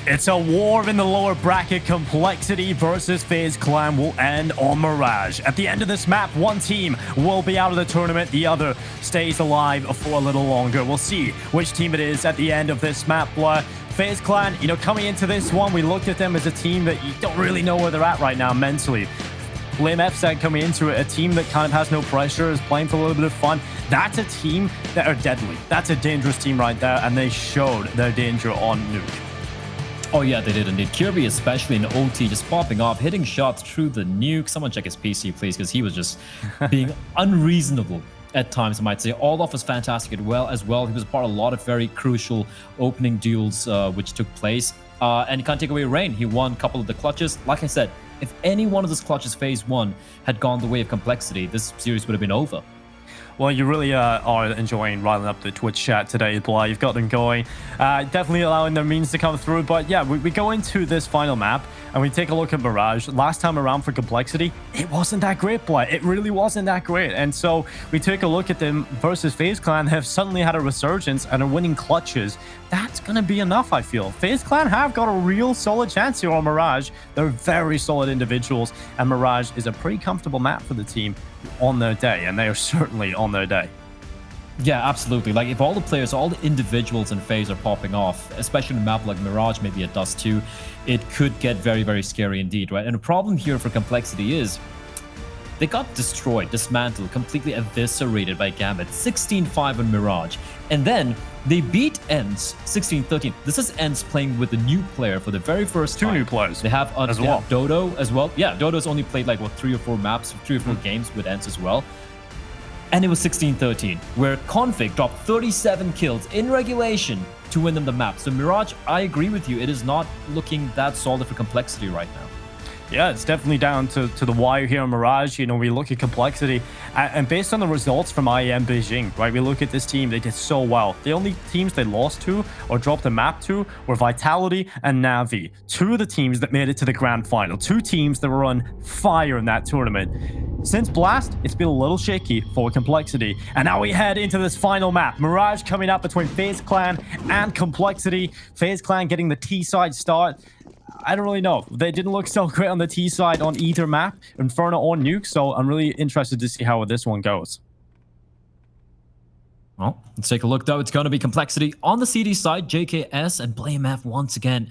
It's a war in the lower bracket. Complexity versus FaZe Clan will end on Mirage. At the end of this map, one team will be out of the tournament. The other stays alive for a little longer. We'll see which team it is at the end of this map. FaZe Clan, coming into this one, we looked at them as a team that you don't really know where they're at right now mentally. BlameF said coming into it, a team that kind of has no pressure, is playing for a little bit of fun. That's a team that are deadly. That's a dangerous team right there, and they showed their danger on Nuke. Oh yeah, they did indeed. Kirby, especially in OT, just popping off, hitting shots through the nuke. Someone check his PC, please, because he was just being unreasonable at times, I might say. Olaf was fantastic as well. He was part of a lot of very crucial opening duels which took place. And you can't take away Rain. He won a couple of the clutches. Like I said, if any one of those clutches phase 1 had gone the way of Complexity, this series would have been over. Well, you really are enjoying riling up the Twitch chat today, Blah. You've got them going. Definitely allowing their means to come through. But yeah, we go into this final map and we take a look at Mirage. Last time around for Complexity, it wasn't that great, Blah. It really wasn't that great. And so we take a look at them versus FaZe Clan, have suddenly had a resurgence and are winning clutches. That's going to be enough, I feel. FaZe Clan have got a real solid chance here on Mirage. They're very solid individuals, and Mirage is a pretty comfortable map for the team on their day, and they are certainly on their day. Yeah, absolutely. Like, if all the players, all the individuals in FaZe are popping off, especially in a map like Mirage, maybe it does too, it could get very, very scary indeed, right? And the problem here for Complexity is they got destroyed, dismantled, completely eviscerated by Gambit, 16-5 on Mirage. And then they beat ENCE 16-13. This is ENCE playing with a new player for the very first time. Two new players. They have as well. Dodo as well. Yeah, Dodo's only played like, what, 3 or 4 maps, 3 or 4 games with ENCE as well. And it was 16-13, where Config dropped 37 kills in regulation to win them the map. So Mirage, I agree with you. It is not looking that solid for Complexity right now. Yeah, it's definitely down to the wire here on Mirage. We look at Complexity, and based on the results from IEM Beijing, right, we look at this team, they did so well. The only teams they lost to or dropped the map to were Vitality and Navi. 2 of the teams that made it to the grand final. 2 teams that were on fire in that tournament. Since Blast, it's been a little shaky for Complexity. And now we head into this final map. Mirage coming up between FaZe Clan and Complexity. FaZe Clan getting the T-side start. I don't really know. They didn't look so great on the T side on either map, Inferno or Nuke, so I'm really interested to see how this one goes. Well, let's take a look, though. It's going to be Complexity on the CD side. JKS and BlameF once again.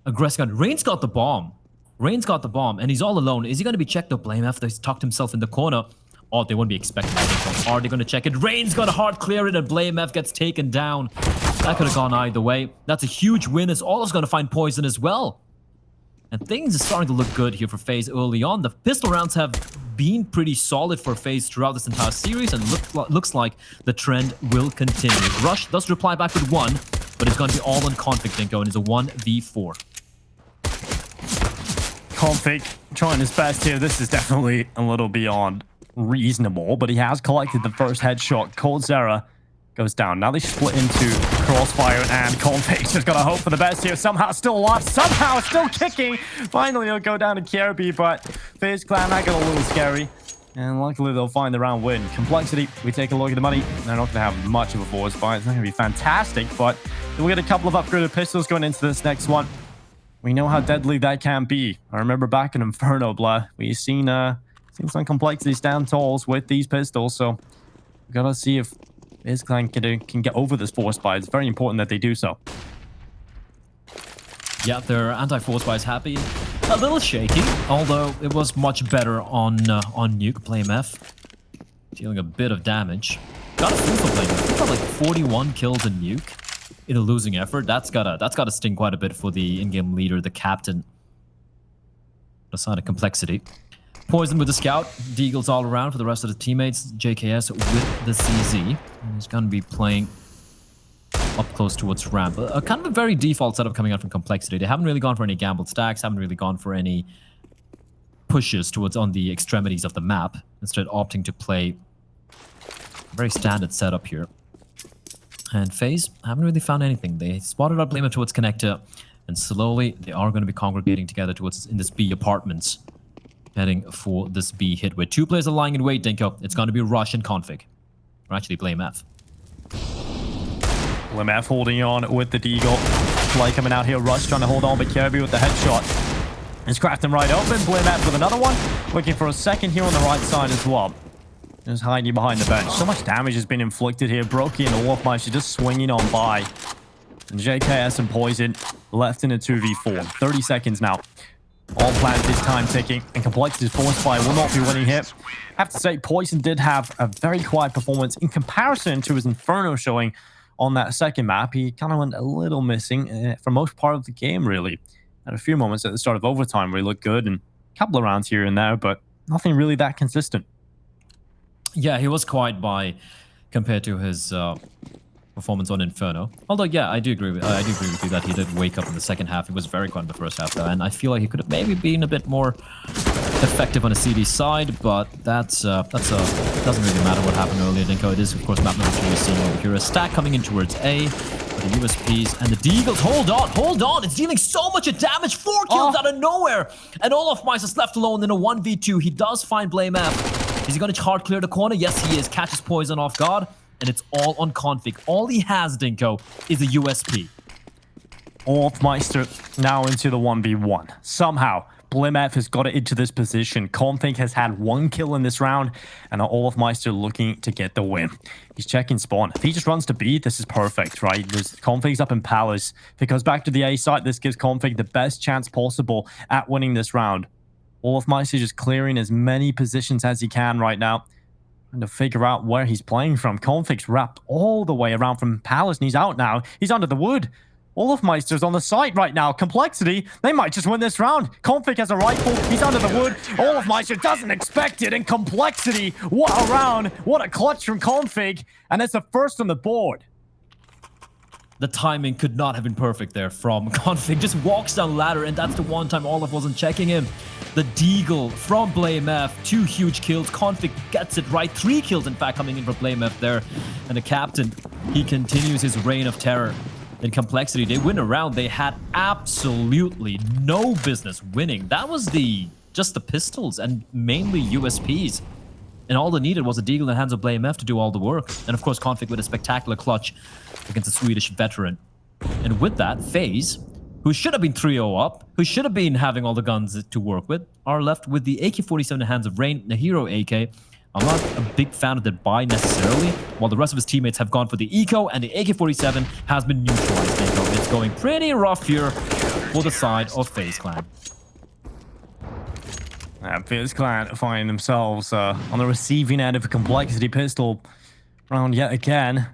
Aggressive. Rain's got the bomb. Rain's got the bomb, and he's all alone. Is he going to be checked, though? BlameF, he's tucked himself in the corner. Oh, they wouldn't be expecting it. Are they going to check it? Rain's got a hard clear it, and BlameF gets taken down. That could have gone either way. That's a huge win, as Ola's going to find Poison as well. And things are starting to look good here for FaZe early on. The pistol rounds have been pretty solid for FaZe throughout this entire series, and looks like the trend will continue. Rush does reply back with 1, but it's going to be all on Config, Dinko, and it's a 1v4. Config trying his best here. This is definitely a little beyond reasonable, but he has collected the first headshot. Cold Zera goes down. Now they split into Crossfire, and Config just gotta hope for the best here. Somehow still alive, somehow still kicking. Finally, he'll go down to Kirby, but FaZe Clan, that got a little scary. And luckily, they'll find the round win. Complexity, we take a look at the money. They're not gonna have much of a force fight. It's not gonna be fantastic, but we'll get a couple of upgraded pistols going into this next one. We know how deadly that can be. I remember back in Inferno, Blah, we've seen some Complexity stand talls with these pistols, so we gotta see if FaZe Clan can get over this force buy. It's very important that they do so. Yeah, their anti-force buy is happy. A little shaky, although it was much better on Nuke. BlameF dealing a bit of damage. Got a fool for BlameF. Got like 41 kills in Nuke in a losing effort. That's gotta sting quite a bit for the in-game leader, the captain. Aside of Complexity. Poison with the scout, Deagles all around for the rest of the teammates. JKS with the CZ. And he's going to be playing up close towards ramp. Kind of a very default setup coming out from Complexity. They haven't really gone for any gambled stacks, haven't really gone for any pushes towards on the extremities of the map. Instead opting to play a very standard setup here. And FaZe haven't really found anything. They spotted out BlameF towards connector, and slowly they are going to be congregating together towards in this B apartments. Heading for this B hit with 2 players are lying in wait, Dinko. It's going to be Rush and Config. Or actually BlameF. BlameF holding on with the Deagle. play coming out here. Rush trying to hold on, but Kirby with the headshot. It's cracked him right open. DreamHack with another one. Looking for a second here on the right side as well. Just hiding behind the bench. So much damage has been inflicted here. Brokey and Olofmeister just swinging on by. And JKS and Poison left in a 2v4. 30 seconds now. All plans is time ticking, and Complexity's Force Fire will not be winning here. I have to say, Poison did have a very quiet performance in comparison to his Inferno showing on that second map. He kind of went a little missing for most part of the game, really. Had a few moments at the start of overtime where he looked good, and a couple of rounds here and there, but nothing really that consistent. Yeah, he was quiet by compared to his performance on Inferno. Although, yeah, I do agree with you that he did wake up in the second half. He was very quiet in the first half, though, and I feel like he could have maybe been a bit more effective on the CD side, but that's doesn't really matter what happened earlier, Dinko. It is, of course, map number 3 you're seeing over here. A stack coming in towards A, with the USPs, and the Deagles. Hold on! It's dealing so much damage! 4 kills out of nowhere! And Olofmeister's left alone in a 1v2. He does find Blame F. Is he going to hard clear the corner? Yes, he is. Catches Poison off guard. And it's all on Config. All he has, Dinko, is a USP. Olofmeister now into the 1v1. Somehow, Blimf has got it into this position. Config has had 1 kill in this round, and Olofmeister looking to get the win. He's checking spawn. If he just runs to B, this is perfect, right? Config's up in Palace. If he goes back to the A site, this gives Config the best chance possible at winning this round. Olofmeister just clearing as many positions as he can right now. And to figure out where he's playing from. Config's wrapped all the way around from Palace, and he's out now. He's under the wood. Olofmeister's on the site right now. Complexity, they might just win this round. Config has a rifle. He's under the wood. Olofmeister doesn't expect it. And Complexity, what a round. What a clutch from Config. And it's the first on the board. The timing could not have been perfect there from Config. Just walks down ladder, and that's the one time Olof wasn't checking him. The Deagle from Blame F, 2 huge kills. Config gets it right. 3 kills, in fact, coming in for Blame F there. And the captain, he continues his reign of terror. In Complexity, they win a round they had absolutely no business winning. That was just the pistols and mainly USPs. And all they needed was a Deagle in the hands of Blame F to do all the work. And of course, Config with a spectacular clutch against a Swedish veteran. And with that, FaZe, who should have been 3-0 up, who should have been having all the guns to work with, are left with the AK-47 in the hands of Rain, the hero AK. I'm not a big fan of that buy necessarily, while the rest of his teammates have gone for the Eco, and the AK-47 has been neutralized. It's going pretty rough here for the side of FaZe Clan. FaZe Clan find themselves on the receiving end of a Complexity pistol round yet again.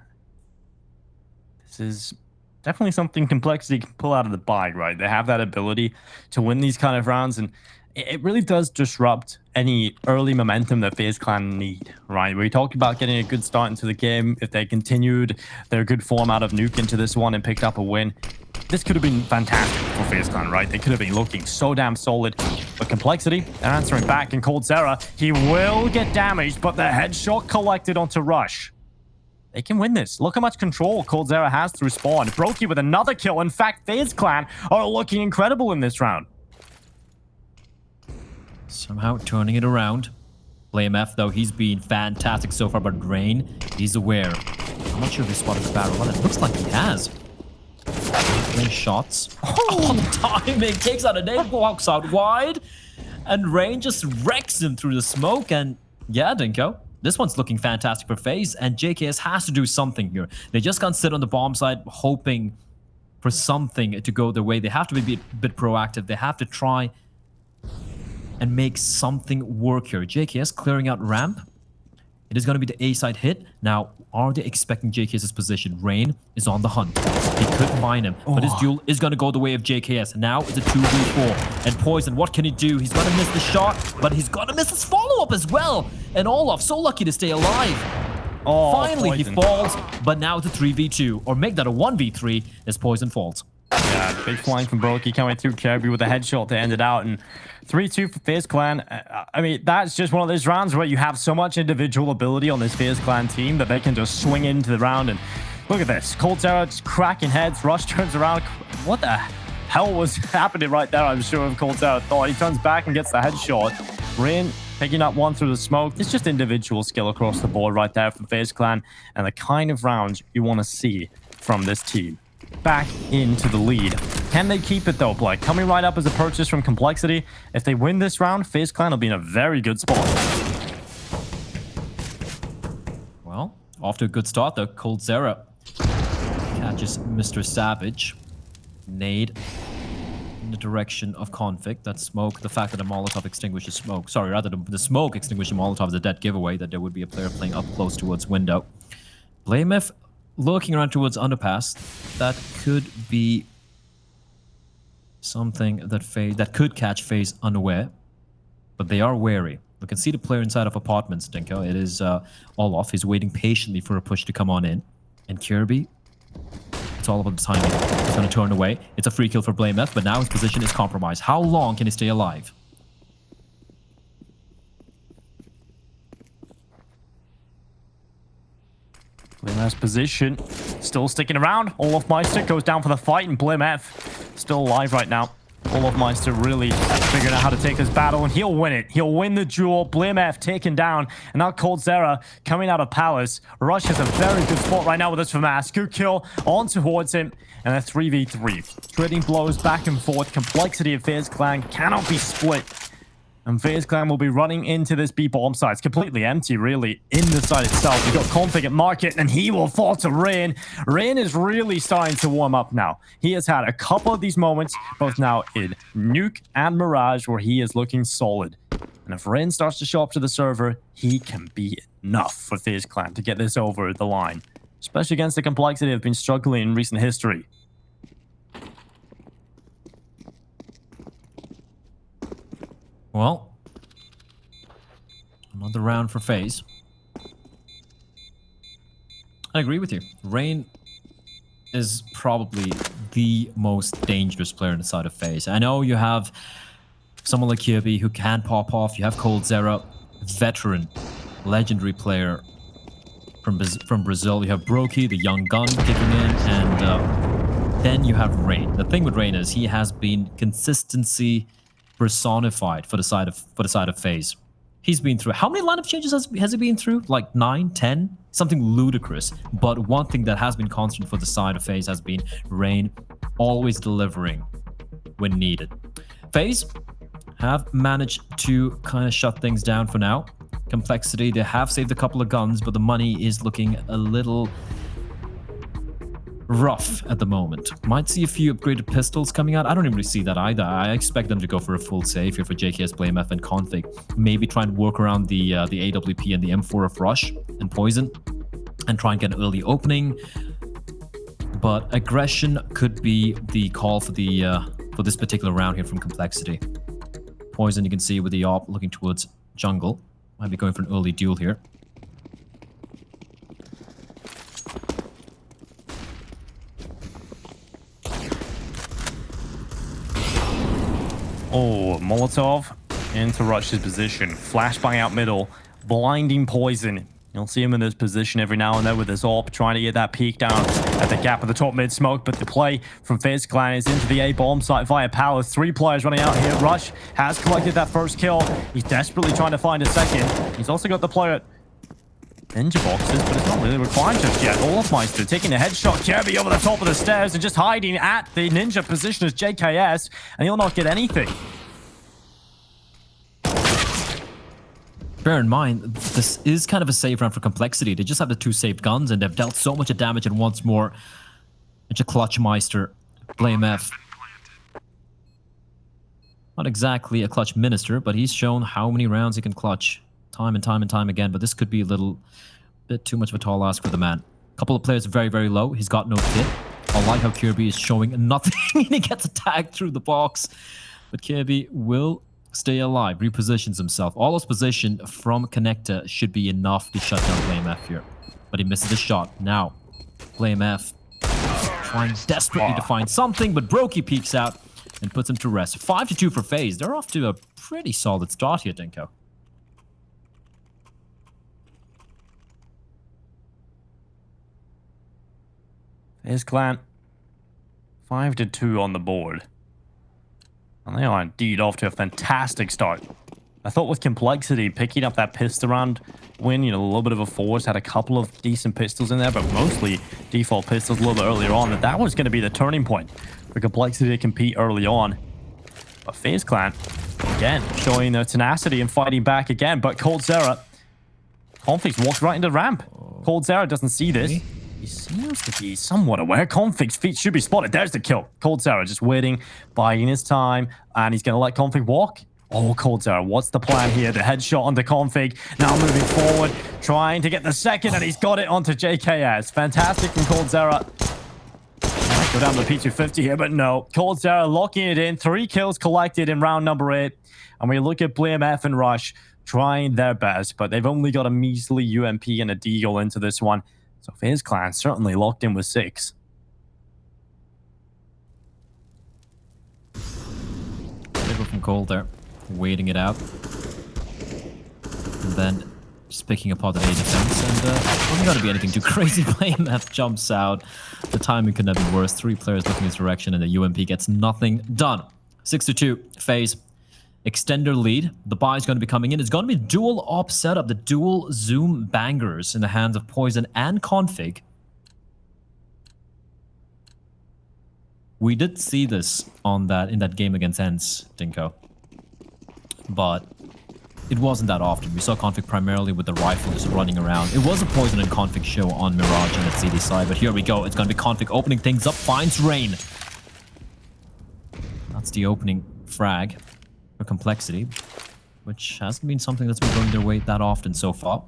This is definitely something Complexity can pull out of the bag, right? They have that ability to win these kind of rounds, and it really does disrupt any early momentum that FaZe Clan need, right? We talked about getting a good start into the game. If they continued their good form out of Nuke into this one and picked up a win, this could have been fantastic for FaZe Clan, right? They could have been looking so damn solid. But Complexity, they're answering back in Cold Zera. He will get damaged, but the headshot collected onto Rush. They can win this. Look how much control Cold Zera has through spawn. Brokey with another kill. In fact, FaZe Clan are looking incredible in this round. Somehow turning it around. Blame F, though, he's been fantastic so far, but Rain, he's aware. I'm not sure if he spotted the barrel, but it looks like he has. Rain shots. Oh, the timing! Takes out a nade, walks out wide, and Rain just wrecks him through the smoke, and yeah, Dinko, this one's looking fantastic for FaZe, and JKS has to do something here. They just can't sit on the bomb side hoping for something to go their way. They have to be a bit proactive. They have to try and make something work here. JKS clearing out ramp. It is going to be the A side hit. Now, are they expecting JKS's position? Rain is on the hunt. He could find him, but his duel is going to go the way of JKS. Now it's a 2v4. And Poison, what can he do? He's going to miss the shot, but he's going to miss his follow-up as well. And Olaf, so lucky to stay alive. Finally, Poison. He falls, but now it's a 3v2. Or make that a 1v3 as Poison falls. Yeah, big flank from Brokey coming through Kirby with a headshot to end it out. And 3-2 for FaZe Clan. I mean, that's just one of those rounds where you have so much individual ability on this FaZe Clan team that they can just swing into the round. And look at this. Cold Zera just cracking heads. Rush turns around. What the hell was happening right there? I'm sure Cold Zera thought. He turns back and gets the headshot. Rain picking up one through the smoke. It's just individual skill across the board right there from FaZe Clan. And the kind of rounds you want to see from this team. back into the lead. Can they keep it though, Blake? Coming right up as a purchase from Complexity. If they win this round, FaZe Clan will be in a very good spot. Well, off to a good start though. Cold Zera catches Mr. Savage. Nade in the direction of Config. That smoke, the fact that a Molotov extinguishes smoke. Sorry, rather the smoke extinguishing Molotov is a dead giveaway that there would be a player playing up close towards window. BlameF looking around towards underpass. That could be something that could catch FaZe unaware, but they are wary. We can see the player inside of apartments, Dinko. It is Olof. He's waiting patiently for a push to come on in. And Kirby, it's all about the timing. He's going to turn away. It's a free kill for BlameF, but now his position is compromised. How long can he stay alive? BlameF's position still sticking around. Olof Meister goes down for the fight, and BlameF still alive right now. Olof Meister really figuring out how to take this battle, and he'll win it. He'll win the duel. BlameF taken down, and now Cold Zera coming out of Palace. Rush has a very good spot right now with this FAMAS. Good kill on towards him, and a 3v3. Trading blows back and forth. Complexity of FaZe Clan cannot be split. And FaZe Clan will be running into this B-bomb site. It's completely empty, really, in the site itself. We've got Config at Market, and he will fall to Rain. Rain is really starting to warm up now. He has had a couple of these moments, both now in Nuke and Mirage, where he is looking solid. And if Rain starts to show up to the server, he can be enough for FaZe Clan to get this over the line. Especially against the Complexity that have been struggling in recent history. Well, another round for FaZe. I agree with you. Rain is probably the most dangerous player inside of FaZe. I know you have someone like Kirby who can pop off. You have Cold Zera, veteran, legendary player from Brazil. You have Brokey, the young gun, kicking in, and then you have Rain. The thing with Rain is he has been consistency personified for the side of FaZe. He's been through, how many lineup changes has he been through? Like 9, 10? Something ludicrous. But one thing that has been constant for the side of FaZe has been Rain always delivering when needed. FaZe have managed to kind of shut things down for now. Complexity, they have saved a couple of guns, but the money is looking a little rough at the moment. Might see a few upgraded pistols coming out. I don't really see that either. I expect them to go for a full save here for JKS, BlameF, and Config. Maybe try and work around the AWP and the M4 of Rush and Poison and try and get an early opening. But aggression could be the call for this particular round here from Complexity. Poison, you can see with the AWP looking towards jungle. Might be going for an early duel here. Oh, Molotov into Rush's position. Flashbang out middle. Blinding Poison. You'll see him in this position every now and then with his AWP, trying to get that peek down at the gap of the top mid smoke. But the play from FaZe Clan is into the A-bomb site via Palace. 3 players running out here. Rush has collected that first kill. He's desperately trying to find a second. He's also got the player at Ninja boxes, but it's not really required just yet. Olafmeister taking a headshot. Kirby over the top of the stairs and just hiding at the Ninja position as JKS, and he'll not get anything. Bear in mind, this is kind of a save round for Complexity. They just have the 2 saved guns, and they've dealt so much of damage, and once more, it's a Clutchmeister, BlameF. Not exactly a clutch minister, but he's shown how many rounds he can clutch time and time and time again, but this could be a little bit too much of a tall ask for the man. A couple of players very, very low. He's got no kit. I like how Kirby is showing nothing. He gets attacked through the box, but Kirby will stay alive, repositions himself. All his position from Connector should be enough to shut down BlameF here, but he misses the shot. Now, BlameF trying desperately to find something, but Brokey peeks out and puts him to rest. 5-2 for FaZe. They're off to a pretty solid start here, Dinko. FaZe Clan 5-2 on the board. And they are indeed off to a fantastic start. I thought with Complexity, picking up that pistol round win, you know, a little bit of a force, had a couple of decent pistols in there, but mostly default pistols a little bit earlier on, that was going to be the turning point for Complexity to compete early on. But FaZe Clan, again, showing their tenacity and fighting back again, but coldzera, Config's walks right into the ramp. coldzera doesn't see this. He seems to be somewhat aware. Config's feet should be spotted. There's the kill. coldzera just waiting, biding his time, and he's going to let Config walk. Oh, coldzera, what's the plan here? The headshot onto Config. Now moving forward, trying to get the second, and he's got it onto JKS. Fantastic from coldzera. Might go down to the P250 here, but no. coldzera locking it in. 3 kills collected in round number 8. And we look at BlameF and Rush trying their best, but they've only got a measly UMP and a Deagle into this one. So FaZe Clan certainly locked in with 6. From Cold there, waiting it out, and then just picking apart the A defense, and wasn't going to be anything too crazy. BlameF jumps out. The timing could have been worse. 3 players looking his direction, and the UMP gets nothing done. 6-2, FaZe. Extender lead. The buy is going to be coming in. It's going to be dual op setup, the dual zoom bangers in the hands of Poison and Config. We did see this in that game against Ents, Dinko, but it wasn't that often. We saw Config primarily with the rifle just running around. It was a Poison and Config show on Mirage and at CD side, but here we go. It's going to be Config opening things up, finds Rain. That's the opening frag for Complexity, which hasn't been something that's been going their way that often so far.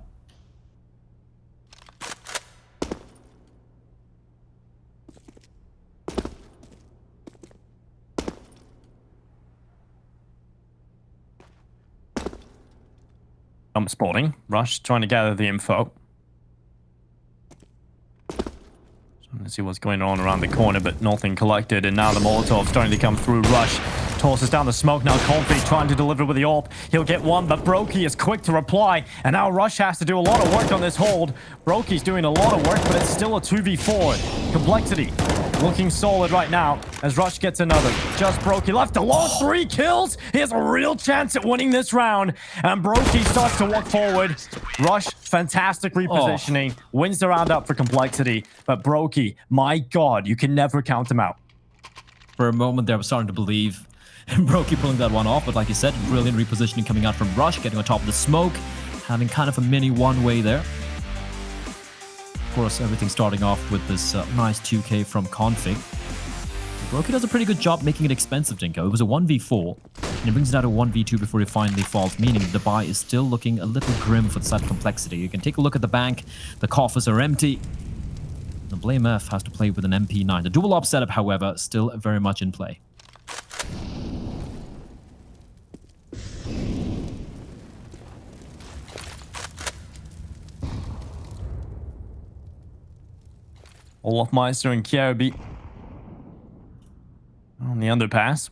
I'm spotting. Rush trying to gather the info. Trying to see what's going on around the corner, but nothing collected. And now the Molotov starting to come through. Rush tosses down the smoke. Now Config trying to deliver with the AWP. He'll get one, but Brokey is quick to reply. And now Rush has to do a lot of work on this hold. Brokey's doing a lot of work, but it's still a 2v4. Complexity looking solid right now as Rush gets another. Just Brokey left alone. 3 kills. He has a real chance at winning this round. And Brokey starts to walk forward. Rush, fantastic repositioning. Wins the round up for Complexity. But Brokey, my God, you can never count him out. For a moment there, I was starting to believe Brokey pulling that one off. But like you said, brilliant repositioning coming out from Rush, getting on top of the smoke, having kind of a mini one-way there. Of course, everything starting off with this nice 2K from Config. Brokey does a pretty good job making it expensive, Dinko. It was a 1v4, and he brings it out to 1v2 before he finally falls, meaning the buy is still looking a little grim for the side of Complexity. You can take a look at the bank. The coffers are empty. The BlameF has to play with an MP9. The dual op setup, however, still very much in play. Olofmeister and Kjærby on the underpass.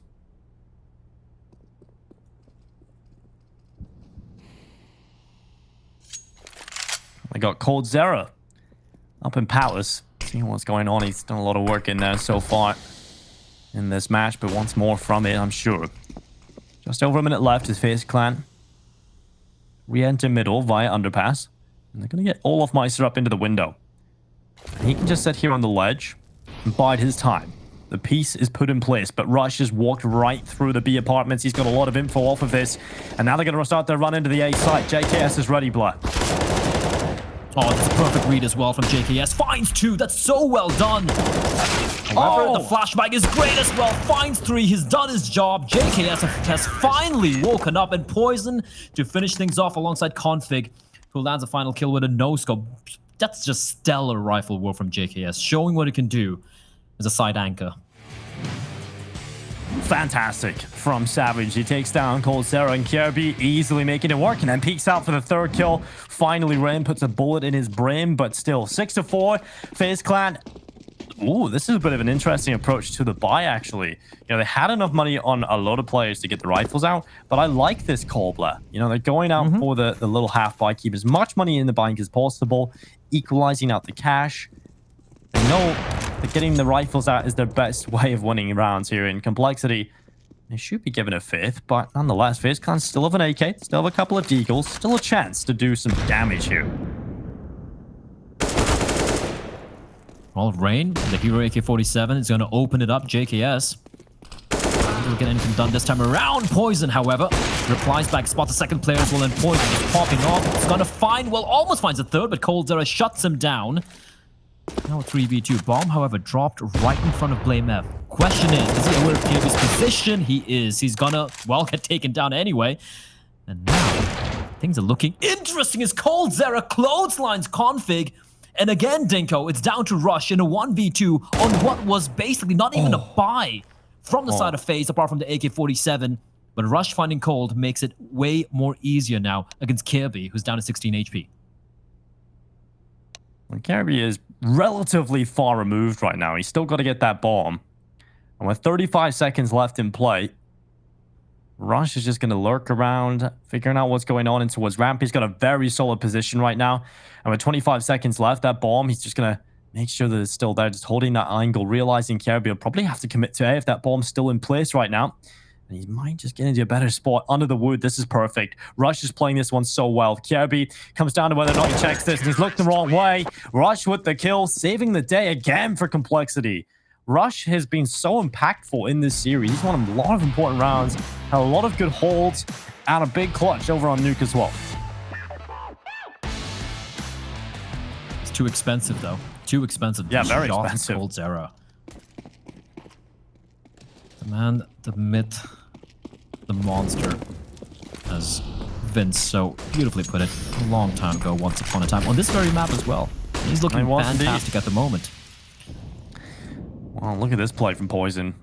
I got coldzera up in Palace. Seeing what's going on. He's done a lot of work in there so far in this match, but wants more from it, I'm sure. Just over a minute left as FaZe Clan re-enter middle via underpass. And they're going to get Olofmeister up into the window. He can just sit here on the ledge and bide his time. The piece is put in place, but Rush has walked right through the B apartments. He's got a lot of info off of this, and now they're going to start their run into the A site. JKS is ready, Blood. Oh, that's a perfect read as well from JKS. Finds 2. That's so well done. However, the flashbang is great as well. Finds 3. He's done his job. JKS has finally woken up, and Poison to finish things off alongside Config, who lands a final kill with a no-scope. That's just stellar rifle work from JKS, showing what it can do as a side anchor. Fantastic from Savage. He takes down coldzera and Kjærby, easily making it work, and then peeks out for the 3rd kill. Finally, Rain puts a bullet in his brain, but still 6-4. FaZe Clan. Ooh, this is a bit of an interesting approach to the buy, actually. You know, they had enough money on a lot of players to get the rifles out, but I like this Cobbler. You know, they're going out for the little half buy, keep as much money in the bank as possible, equalizing out the cash. They know that getting the rifles out is their best way of winning rounds here in Complexity. They should be given a fifth, but nonetheless, FaZe Clan still have an AK, still have a couple of deagles, still a chance to do some damage here. Well, Rain, the hero AK-47, is going to open it up. JKS. Don't get anything done this time around. Poison, however, replies back, spots the second player as well, and Poison is popping off. It's going to find, well, almost finds a third, but Coldzera shuts him down. Now a 3v2. Bomb, however, dropped right in front of BlameF. Question is he aware of KB's position? He is. He's gonna, well, get taken down anyway. And now, things are looking interesting as Coldzera clotheslines Config. And again, Dinko, it's down to Rush in a 1v2 on what was basically not even a buy from the side of FaZe, apart from the AK-47. But Rush finding Cold makes it way more easier now against Kirby, who's down to 16 HP. Well, Kirby is relatively far removed right now. He's still got to get that bomb. And with 35 seconds left in play, Rush is just going to lurk around, figuring out what's going on in towards ramp. He's got a very solid position right now. And with 25 seconds left, that bomb, he's just going to make sure that it's still there, just holding that angle, realizing Kirby will probably have to commit to A if that bomb's still in place right now. And he might just get into a better spot under the wood. This is perfect. Rush is playing this one so well. Kirby comes down to whether or not he checks this, and he's looked the wrong way. Rush with the kill, saving the day again for Complexity. Rush has been so impactful in this series. He's won a lot of important rounds, had a lot of good holds, and a big clutch over on Nuke as well. It's too expensive, though. Too expensive. Yeah, very expensive. Coldzera. The man, the myth, the monster, as Vince so beautifully put it a long time ago, once upon a time, on this very map as well. He's looking fantastic at the moment. Well, look at this play from Poison.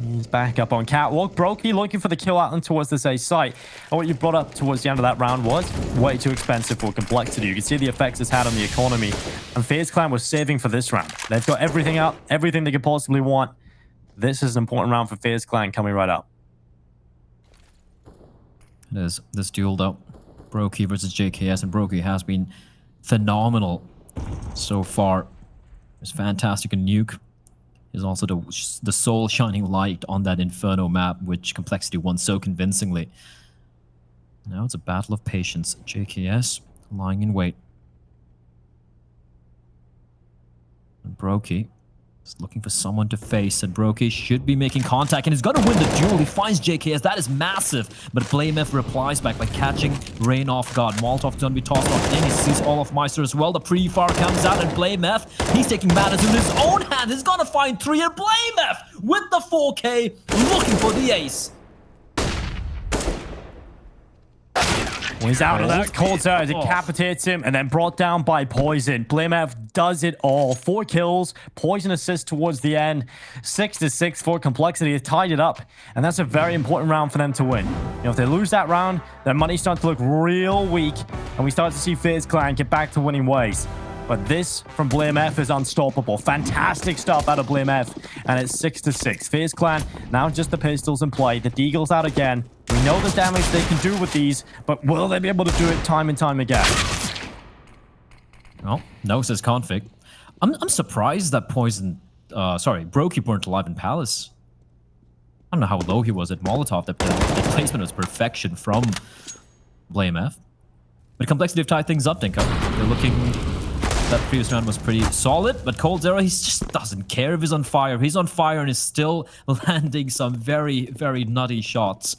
He's back up on Catwalk. Brokey looking for the kill out and towards this A site. And what you brought up towards the end of that round was way too expensive for Complexity. You can see the effects it's had on the economy. And FaZe Clan was saving for this round. They've got everything out, everything they could possibly want. This is an important round for FaZe Clan coming right up. It is. This duel, though. Brokey versus JKS, and Brokey has been phenomenal so far. It's fantastic in Nuke. Is also the sole shining light on that Inferno map, which Complexity won so convincingly. Now it's a battle of patience. JKS lying in wait. And Brokey is looking for someone to face, and Brokey should be making contact, and he's going to win the duel. He finds JKS. That is massive. But BlameF replies back by catching Rain off guard. Molotov is going to be tossed off in. He sees all of Meister as well. The pre-fire comes out, and BlameF, he's taking matters in his own hand. He's going to find 3, and BlameF with the 4K looking for the ace. Well, he's out of that. Coldzera decapitates him and then brought down by Poison. BlameF does it all. 4 kills, Poison assist towards the end. 6-6 for Complexity. They tied it up, and that's a very important round for them to win. You know, if they lose that round, their money starts to look real weak, and we start to see FaZe Clan get back to winning ways. But this from BlameF is unstoppable. Fantastic stuff out of BlameF, and it's 6-6. FaZe Clan, now just the pistols in play. The Deagle's out again. We know the damage they can do with these, but will they be able to do it time and time again? Well, no, says Config. I'm surprised that Poison, Brokey burnt alive in Palace. I don't know how low he was at Molotov. The placement was perfection from BlameF. But Complexity have tied things up, Dinko. They're looking... That previous round was pretty solid, but Coldzera, he just doesn't care if he's on fire. He's on fire and is still landing some very, very nutty shots.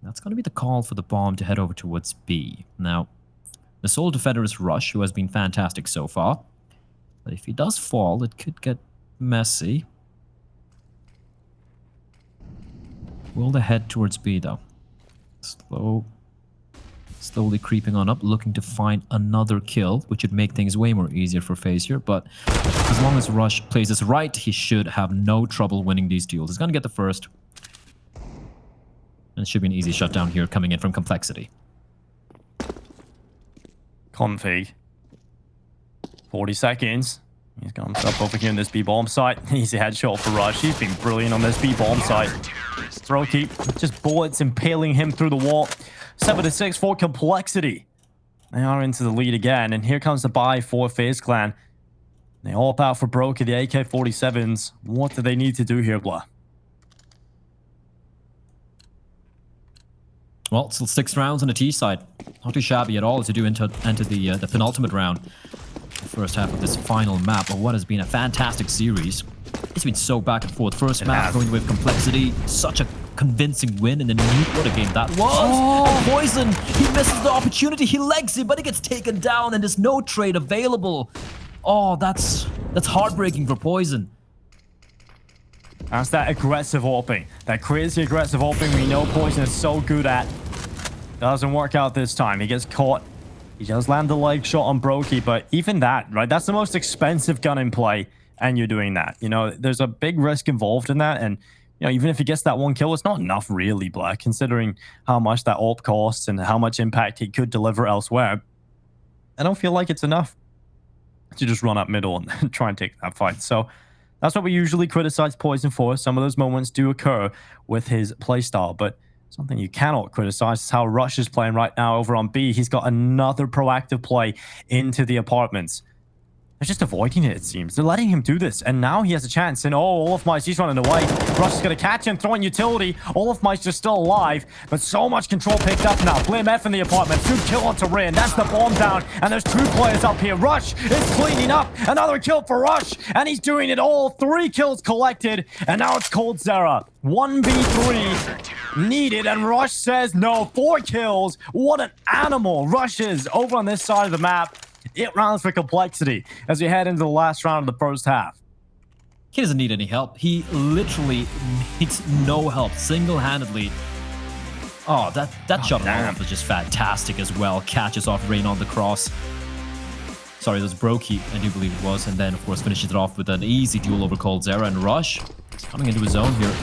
That's going to be the call for the bomb to head over towards B. Now, the sole defender is Rush, who has been fantastic so far. But if he does fall, it could get messy. Will they head towards B, though? Slowly creeping on up, looking to find another kill, which would make things way more easier for FaZe here. But as long as Rush plays this right, he should have no trouble winning these duels. He's going to get the first. And it should be an easy shutdown here coming in from Complexity. Config. 40 seconds. He's got himself over here in this B-bomb site. Easy headshot for Rush. He's been brilliant on this B-bomb site. Brokey, just bullets impaling him through the wall. 7-6 for Complexity. They are into the lead again, and here comes the buy for FaZe Clan. They all out for Brokey, the AK-47s. What do they need to do here, Blah? Well, still 6 rounds on the T side. Not too shabby at all as you do enter the penultimate round. The first half of this final map of what has been a fantastic series. It's been so back and forth. First map going with complexity, such a convincing win, and then what a game that was. And Poison, he misses the opportunity, he legs it, but he gets taken down, and there's no trade available. Oh, that's heartbreaking for Poison. That's that aggressive AWPing. That crazy aggressive AWPing we know Poison is so good at. Doesn't work out this time. He gets caught. He does land the leg shot on Brokey, but even that, right? That's the most expensive gun in play, and you're doing that. You know, there's a big risk involved in that, and you know, even if he gets that 1 kill, it's not enough really, Black, considering how much that AWP costs and how much impact he could deliver elsewhere. I don't feel like it's enough to just run up middle and try and take that fight. So that's what we usually criticize Poison for. Some of those moments do occur with his playstyle, but something you cannot criticize is how Rush is playing right now over on B. He's got another proactive play into the apartments. They're just avoiding it seems. They're letting him do this, and now he has a chance. And Olofmeister, he's running away. Rush is going to catch him, throwing utility. Olofmeister's still alive, but so much control picked up now. Blame F in the apartment. Good kill onto Rain. That's the bomb down, and there's 2 players up here. Rush is cleaning up. Another kill for Rush, and he's doing it all. 3 kills collected, and now it's coldzera. 1v3 needed, and Rush says no. 4 kills. What an animal Rush is over on this side of the map. 8 rounds for complexity as we head into the last round of the first half. He doesn't need any help. He literally needs no help, single-handedly. Oh, that shot on Olaf was just fantastic as well. Catches off Rain on the cross. Sorry, it was Brokey, I do believe it was. And then, of course, finishes it off with an easy duel over coldzera. And Rush is coming into his own here.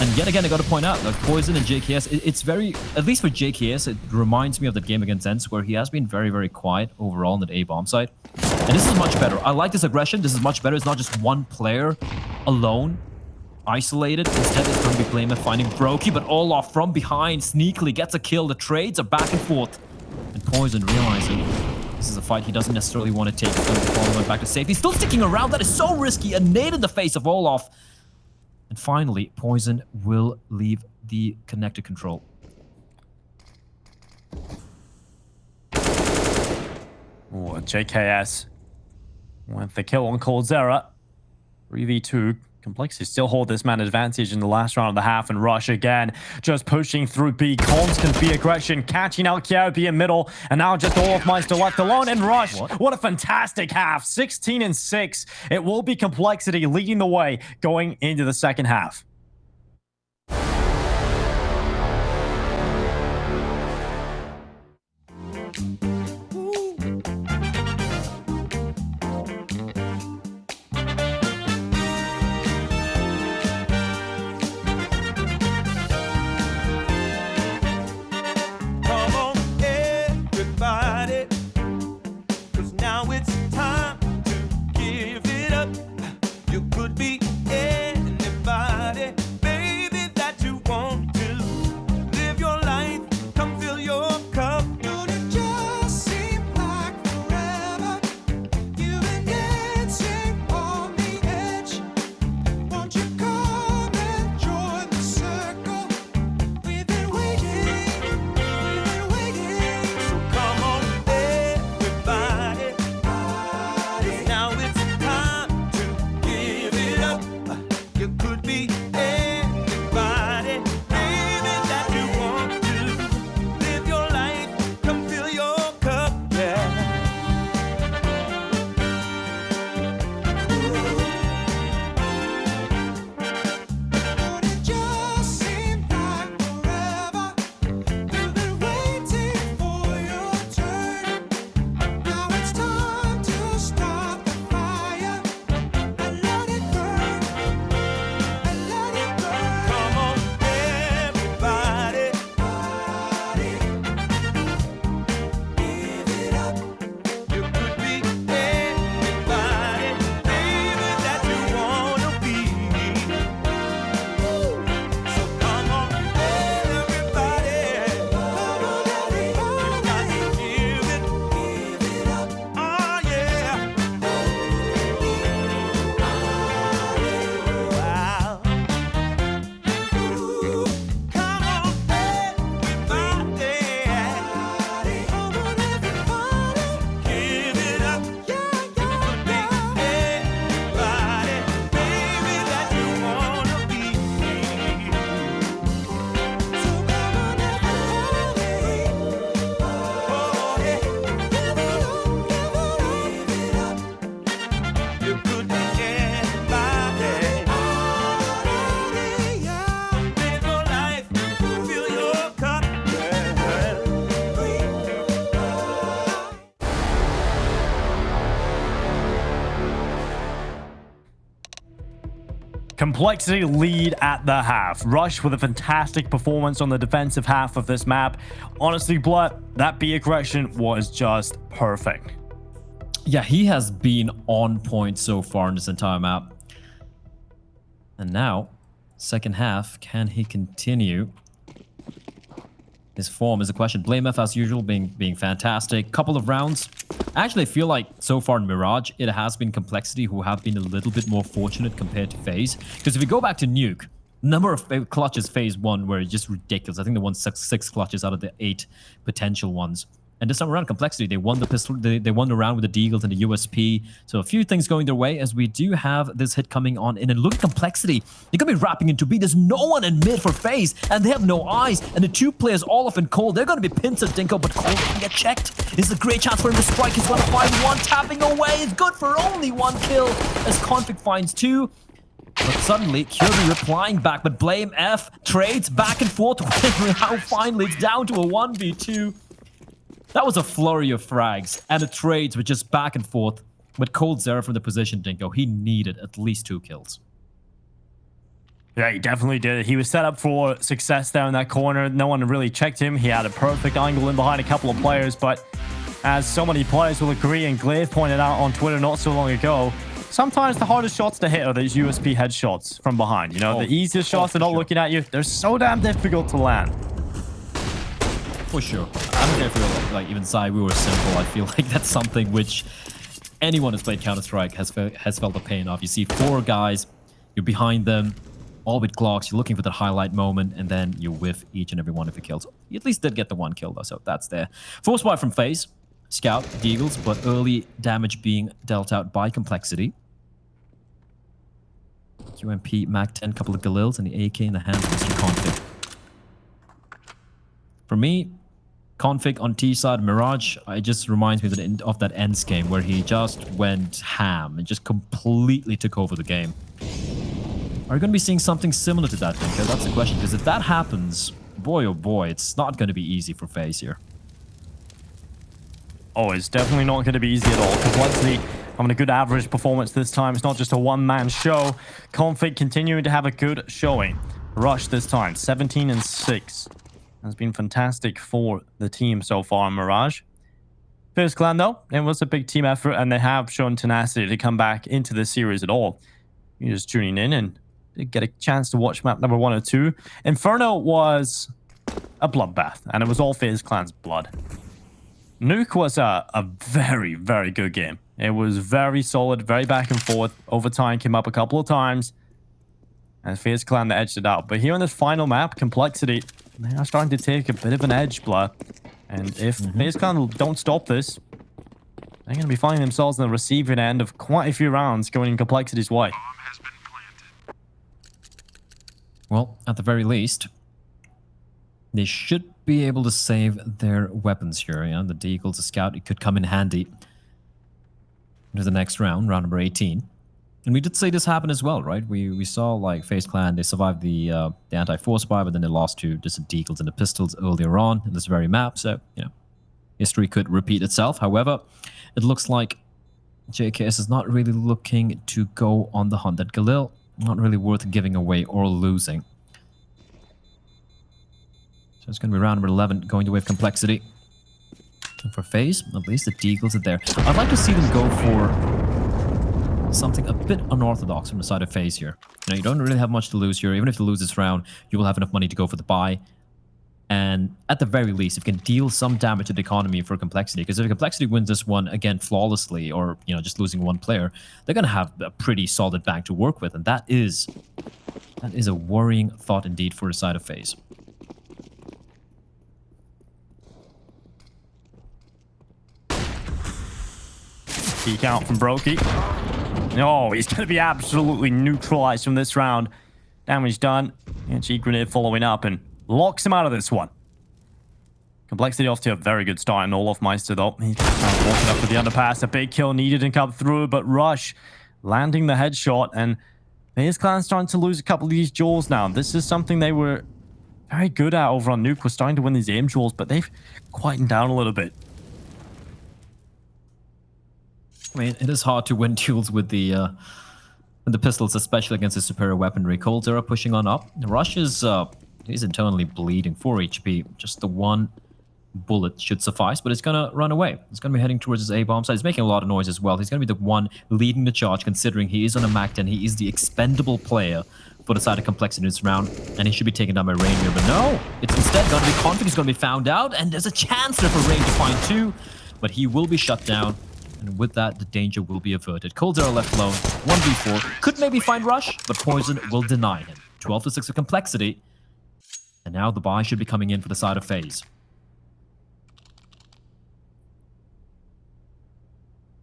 And yet again, I got to point out, like Poison and JKS, it's very, at least for JKS, it reminds me of that game against Ents where he has been very, very quiet overall on that A-bomb side. And this is much better. I like this aggression. This is much better. It's not just one player alone, isolated. Instead, it's going to be Blame finding Brokey, but Olaf from behind sneakily gets a kill. The trades are back and forth. And Poison realizing this is a fight he doesn't necessarily want to take. He's going to be falling back to safety. Still sticking around. That is so risky. A nade in the face of Olaf. And finally, Poison will leave the connected control. Oh, JKS with the kill on coldzera. 3v2. Complexity still hold this man advantage in the last round of the half, and Rush again just pushing through B. Constant B aggression, catching out KRB in middle, and now just Olofmeister left alone. And Rush, what a fantastic half. 16-6. It will be Complexity leading the way going into the second half. You could be anybody. Complexity lead at the half. Rush with a fantastic performance on the defensive half of this map. Honestly, Blood, that B aggression was just perfect. Yeah, he has been on point so far in this entire map. And now, second half, can he continue? His form is a question. BlameF, as usual, being fantastic. Couple of rounds. Actually, I feel like so far in Mirage, it has been Complexity who have been a little bit more fortunate compared to FaZe. Because if we go back to Nuke, number of clutches FaZe won were just ridiculous. I think they won six clutches out of the 8 potential ones. And this time around, Complexity, they won the pistol, they won the round with the Deagles and the USP. So a few things going their way as we do have this hit coming on in. And look at Complexity. They're going to be wrapping into B. There's no one in mid for FaZe, and they have no eyes. And the 2 players, Olaf and Cole, they're going to be pinned to Dinko, but Cole can get checked. This is a great chance for him to strike. He's going to find 1, tapping away. It's good for only 1 kill as Config finds 2. But suddenly, Curie replying back, but BlameF trades back and forth. How finally it's down to a 1v2. That was a flurry of frags, and the trades were just back and forth. With Cold Zero from the position, Dinko, he needed at least 2 kills. Yeah, he definitely did. He was set up for success there in that corner. No one really checked him. He had a perfect angle in behind a couple of players, but as so many players will agree, and Glaive pointed out on Twitter not so long ago, sometimes the hardest shots to hit are these USP headshots from behind. You know, the easiest shots are not looking at you. They're so damn difficult to land. For sure. I don't care if we were like even Psy, we were simple. I feel like that's something which anyone who's played Counter-Strike has felt the pain of. You see 4 guys, you're behind them, all with Glocks, you're looking for the highlight moment, and then you whiff each and every one of your kills. You at least did get the 1 kill though, so that's there. Force fire from FaZe, Scout, Deagles, but early damage being dealt out by Complexity. QMP, Mac-10, couple of Galils, and the AK in the hands of Mr. Config. For me, Config on T side, Mirage, it just reminds me of that Ends game where he just went ham and just completely took over the game. Are we going to be seeing something similar to that, Dinko? That's the question, because if that happens, boy oh boy, it's not going to be easy for FaZe here. Oh, it's definitely not going to be easy at all. Complexity having a good average performance this time. It's not just a one-man show. Config continuing to have a good showing. Rush this time, 17-6. Has been fantastic for the team so far in Mirage. FaZe Clan, though, it was a big team effort, and they have shown tenacity to come back into this series at all. You're just tuning in and get a chance to watch map number 1 or 2. Inferno was a bloodbath, and it was all FaZe Clan's blood. Nuke was a very, very good game. It was very solid, very back and forth. Overtime came up a couple of times, and FaZe Clan edged it out. But here on this final map, Complexity, they are starting to take a bit of an edge, Blur. And if FaZe Clan don't stop this, they're going to be finding themselves on the receiving end of quite a few rounds going in Complexity's way. Well, at the very least, they should be able to save their weapons here. Yeah? The Deagles, the Scout, it could come in handy into the next round, round number 18. And we did see this happen as well, right? We saw like FaZe Clan, they survived the anti-force fire, but then they lost to just the Deagles and the Pistols earlier on in this very map. So, you know, history could repeat itself. However, it looks like JKS is not really looking to go on the hunt at Galil. Not really worth giving away or losing. So it's going to be round number 11 going to wave Complexity. And for FaZe, at least the Deagles are there. I'd like to see them go for something a bit unorthodox from the side of FaZe here. You know, you don't really have much to lose here. Even if you lose this round, you will have enough money to go for the buy. And at the very least, if you can deal some damage to the economy for Complexity, because if Complexity wins this one, again, flawlessly, or, you know, just losing 1 player, they're going to have a pretty solid bank to work with. And that is a worrying thought indeed for the side of FaZe. Peek out from Brokey. No, he's going to be absolutely neutralized from this round. Damage done. And G-Grenade following up and locks him out of this one. Complexity off to a very good start, and Olaf Meister, though. He's walking up with the underpass. A big kill needed and come through, but Rush landing the headshot, and FaZe Clan starting to lose a couple of these duels now. This is something they were very good at over on Nuke. We're starting to win these aim duels, but they've quietened down a little bit. I mean, it is hard to win duels with the And the pistols, especially against his superior weaponry. coldzera pushing on up. Rush is he's internally bleeding, 4 HP. Just the one bullet should suffice, but it's gonna run away. It's gonna be heading towards his A-bomb side. He's making a lot of noise as well. He's gonna be the one leading the charge, considering he is on a Mac 10. He is the expendable player for the side of Complexity in this round, and he should be taken down by Rain here. But no, it's instead gonna be Config. He's gonna be found out, and there's a chance there for Rain to find 2, but he will be shut down. And with that, the danger will be averted. coldzera left alone, 1v4. Could maybe find Rush, but Poison will deny him. 12-6 of Complexity. And now the buy should be coming in for the side of FaZe.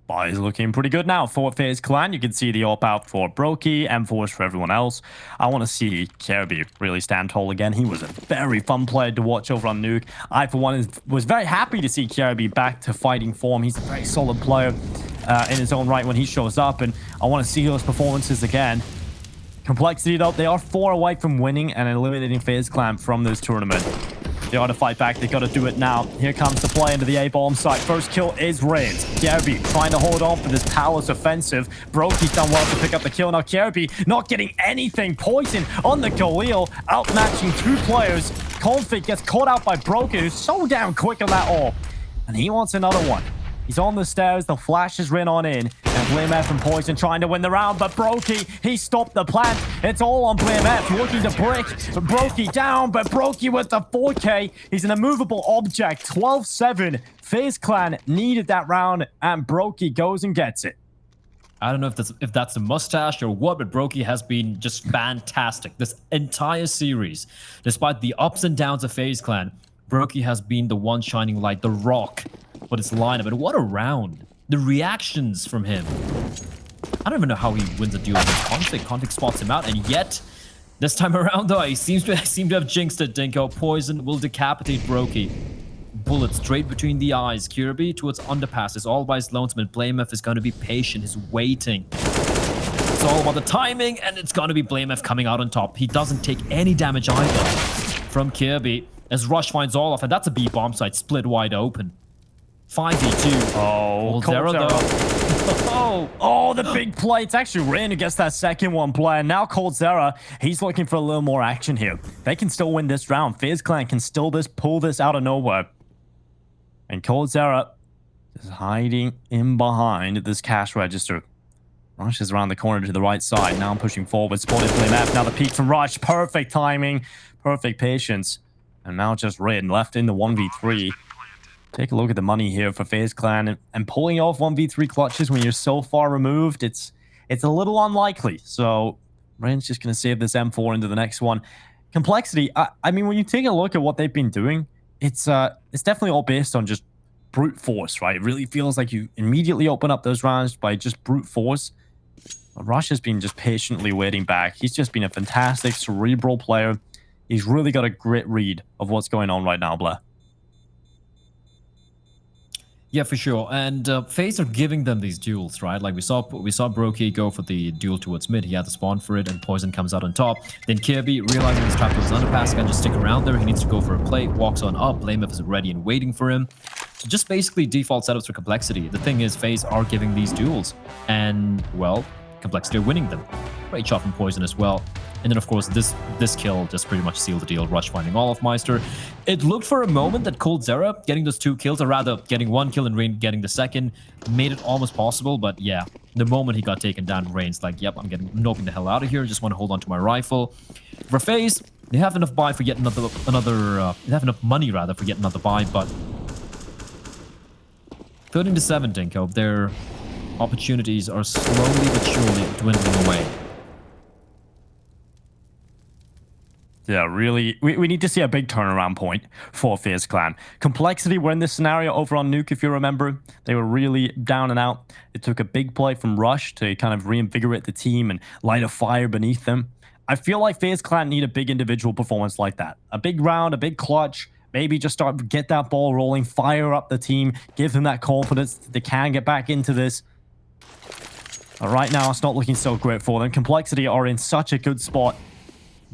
Buy is looking pretty good now for FaZe Clan. You can see the AWP out for Brokey, M4s for everyone else. I want to see Kirby really stand tall again. He was a very fun player to watch over on Nuke. I, for one, was very happy to see Kirby back to fighting form. He's a very solid player in his own right when he shows up, and I want to see those performances again. Complexity, though, they are 4 away from winning and eliminating FaZe Clan from this tournament. They ought to fight back. They got to do it now. Here comes the play into the A-bomb site. First kill is Rains. Kirby trying to hold on for this Palace offensive. Brokey's done well to pick up the kill. Now Kirby not getting anything. Poison on the Galil, outmatching 2 players. Config gets caught out by Brokey, who's so damn quick on that AWP. And he wants another one. He's on the stairs. The flash is ran on in. And BlameF and Poison trying to win the round. But Brokey, he stopped the plant. It's all on BlameF. Looking to break Brokey down. But Brokey with the 4K. He's an immovable object. 12-7. FaZe Clan needed that round. And Brokey goes and gets it. I don't know if that's a mustache or what, but Brokey has been just fantastic. This entire series, despite the ups and downs of FaZe Clan, Brokey has been the one shining light, the rock. But it's lineup, and what a round. The reactions from him. I don't even know how he wins a duel against Config. Config spots him out, and yet, this time around, though, he seems to have jinxed it, Dinko. Poison will decapitate Brokey. Bullet straight between the eyes. Kirby towards underpasses, all by his lonesome. BlameF is going to be patient. He's waiting. It's all about the timing, and it's going to be BlameF coming out on top. He doesn't take any damage either from Kirby, as Rush finds all off, and that's a B-bomb site split wide open. 5v2. Oh, coldzera though. Oh, the big play. It's actually Rain who gets that second one play. And now coldzera, he's looking for a little more action here. They can still win this round. FaZe Clan can still pull this out of nowhere. And coldzera is hiding in behind this cash register. Rush is around the corner to the right side. Now I'm pushing forward. Spotted BlameF. Now the peek from Rush. Perfect timing. Perfect patience. And now just Rain left in the 1v3. Take a look at the money here for FaZe Clan, and pulling off 1v3 clutches when you're so far removed, it's a little unlikely. So Rain's just going to save this M4 into the next one. Complexity, I mean, when you take a look at what they've been doing, it's definitely all based on just brute force, right? It really feels like you immediately open up those rounds by just brute force. But Rush has been just patiently waiting back. He's just been a fantastic, cerebral player. He's really got a great read of what's going on right now, Blair. Yeah, for sure. And FaZe are giving them these duels, right? Like we saw Brokey go for the duel towards mid. He had the spawn for it, and Poison comes out on top. Then Kirby, realizing he's trapped with his underpass, can just stick around there. He needs to go for a play, walks on up. BlameF is ready and waiting for him. So just basically default setups for Complexity. The thing is, FaZe are giving these duels, and well, Complexity are winning them. Great shot from Poison as well. And then, of course, this kill just pretty much sealed the deal. Rush finding all of Meister. It looked for a moment that coldzera getting those 2 kills, or rather getting 1 kill and Rain getting the second, made it almost possible. But yeah, the moment he got taken down, Rain's like, yep, I'm noping the hell out of here. Just want to hold on to my rifle. For FaZe, they have enough buy for yet another. They have enough money rather for yet another buy, but 13-7, Dinko. Their opportunities are slowly but surely dwindling away. Yeah, really, we need to see a big turnaround point for FaZe Clan. Complexity were in this scenario over on Nuke, if you remember. They were really down and out. It took a big play from Rush to kind of reinvigorate the team and light a fire beneath them. I feel like FaZe Clan need a big individual performance like that. A big round, a big clutch, maybe just start to get that ball rolling, fire up the team, give them that confidence that they can get back into this. But right now, it's not looking so great for them. Complexity are in such a good spot.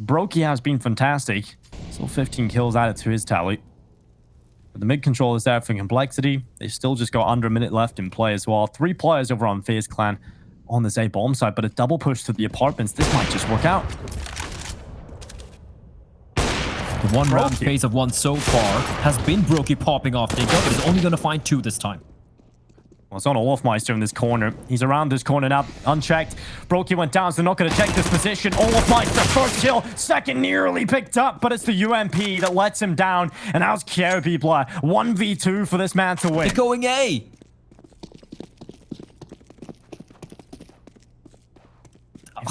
Brokey has been fantastic. Still 15 kills added to his tally. But the mid control is there for Complexity. They still just got under a minute left in play as well. 3 players over on FaZe Clan on this A bomb side, but a double push to the apartments. This might just work out. The one round pace of one so far has been Brokey popping off Dinko, but he's only going to find 2 this time. Well, it's on Olofmeister in this corner. He's around this corner now, unchecked. Brokey went down, so they're not going to check this position. Olofmeister, first kill, second nearly picked up, but it's the UMP that lets him down. And now it's Kjærby Blah. 1v2 for this man to win. They're going A.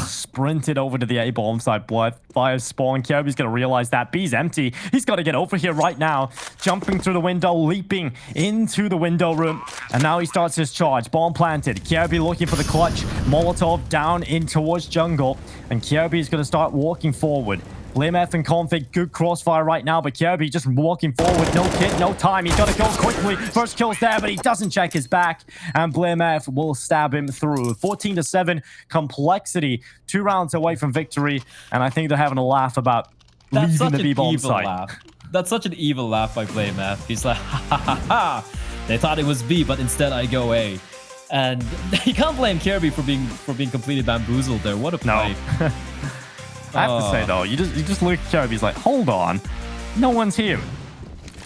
Sprinted over to the A bomb side. Blood fire spawn. Kjærby's gonna realize that B's empty. He's got to get over here right now. Jumping through the window, leaping into the window room, and now he starts his charge. Bomb planted. Kjærby looking for the clutch. Molotov down in towards jungle, and Kjærby's gonna start walking forward. BlameF and Config, good crossfire right now, but Kjærby just walking forward. No kit, no time. He's got to go quickly. First kill's there, but he doesn't check his back, and BlameF will stab him through. 14-7, Complexity, 2 rounds away from victory, and I think they're having a laugh about leaving the B-bomb site. Laugh. That's such an evil laugh by BlameF. He's like, ha ha ha ha. They thought it was B, but instead I go A. And you can't blame Kjærby for being completely bamboozled there. What a play. No. I have to say though, you just look at Kjærby, he's like, hold on, no one's here.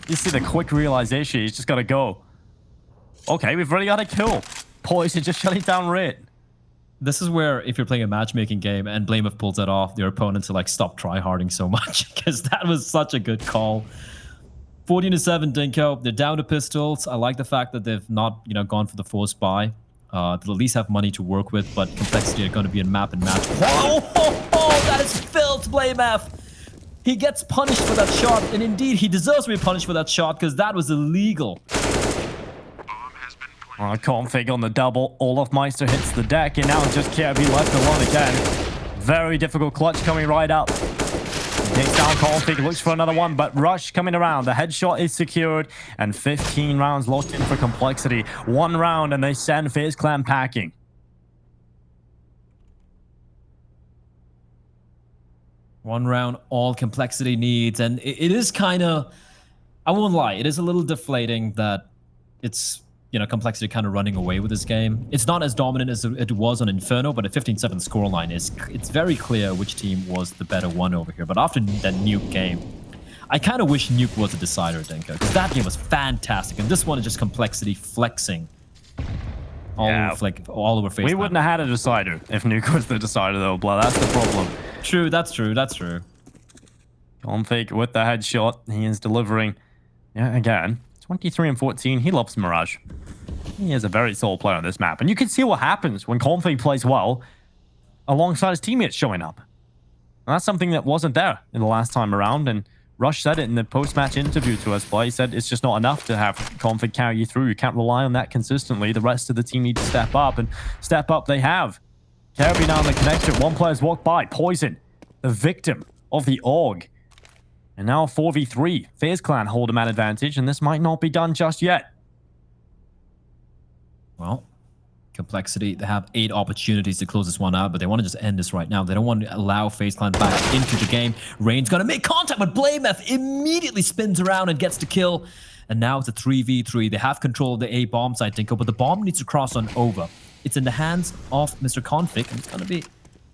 You see the quick realization, he's just got to go. Okay, we've already got a kill. Poison just shutting down Rit. This is where, if you're playing a matchmaking game and BlameF pulls that off, your opponent to like stop tryharding so much, because that was such a good call. 14-7, Dinko. They're down to pistols. I like the fact that they've not, gone for the forced buy. They'll at least have money to work with, but Complexity are going to be in map and match. Oh, that is filth, BlameF. He gets punished for that shot, and indeed, he deserves to be punished for that shot, because that was illegal. Config on the double. Olofmeister hits the deck, and now it's just Kjærby left alone again. Very difficult clutch coming right up. Takes down Config, looks for another one, but Rush coming around. The headshot is secured, and 15 rounds locked in for Complexity. 1 round, and they send FaZe Clan packing. One round, all Complexity needs, and it is kind of, I won't lie, it is a little deflating that it's, Complexity kind of running away with this game. It's not as dominant as it was on Inferno, but a 15-7 scoreline it's very clear which team was the better one over here. But after that Nuke game, I kind of wish Nuke was a decider, Dinko, because that game was fantastic, and this one is just Complexity flexing all over FaZe. We wouldn't have had a decider if Nuke was the decider, though, Blah. That's the problem. True, that's true, that's true. Config with the headshot. He is delivering. Yeah, again. 23-14. He loves Mirage. He is a very solid player on this map. And you can see what happens when Config plays well alongside his teammates showing up. And that's something that wasn't there in the last time around. And Rush said it in the post-match interview to us. He said it's just not enough to have Config carry you through. You can't rely on that consistently. The rest of the team need to step up. And step up they have. Kjærby now in the connector. One player's walked by. Poison, the victim of the AUG. And now 4v3. FaZe Clan hold a man advantage, and this might not be done just yet. Well, Complexity, they have 8 opportunities to close this one out, but they want to just end this right now. They don't want to allow FaZe Clan back into the game. Rain's going to make contact, but BlameF immediately spins around and gets the kill. And now it's a 3v3. They have control of the A bomb site, Dinko, but the bomb needs to cross on over. It's in the hands of Mr. Config, and it's going to be...